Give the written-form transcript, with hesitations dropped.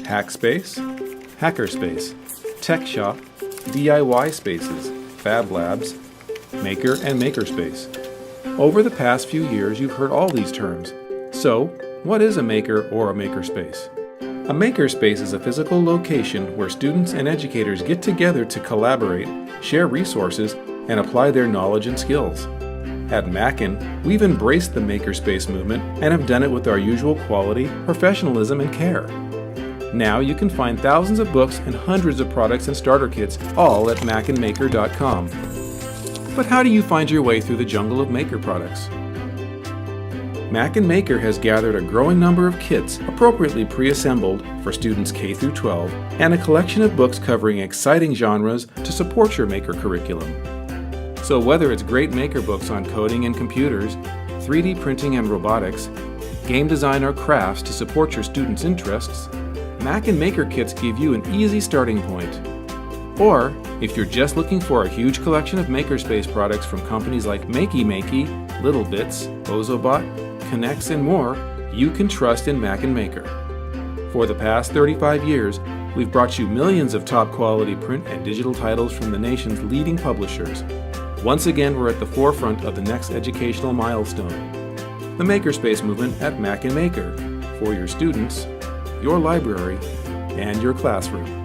Hackspace, Hackerspace, Tech Shop, DIY Spaces, Fab Labs, Maker, and Makerspace. Over the past few years, you've heard all these terms. So, what is a maker or a makerspace? A makerspace is a physical location where students and educators get together to collaborate, share resources, and apply their knowledge and skills. At Mackin, we've embraced the makerspace movement and have done it with our usual quality, professionalism, and care. Now you can find thousands of books and hundreds of products and starter kits, all at MackinMaker.com. But how do you find your way through the jungle of maker products? MackinMaker has gathered a growing number of kits appropriately pre-assembled for students K through 12 and a collection of books covering exciting genres to support your maker curriculum. So whether it's great maker books on coding and computers, 3D printing and robotics, game design or crafts to support your students' interests, MackinMaker kits give you an easy starting point. Or, if you're just looking for a huge collection of Makerspace products from companies like MakeMaker, Littlebits, Ozobot, Connects, and more, you can trust in MackinMaker. For the past 35 years, we've brought you millions of top-quality print and digital titles from the nation's leading publishers. Once again, we're at the forefront of the next educational milestone, the Makerspace movement at MackinMaker, for your students, your library, and your classroom.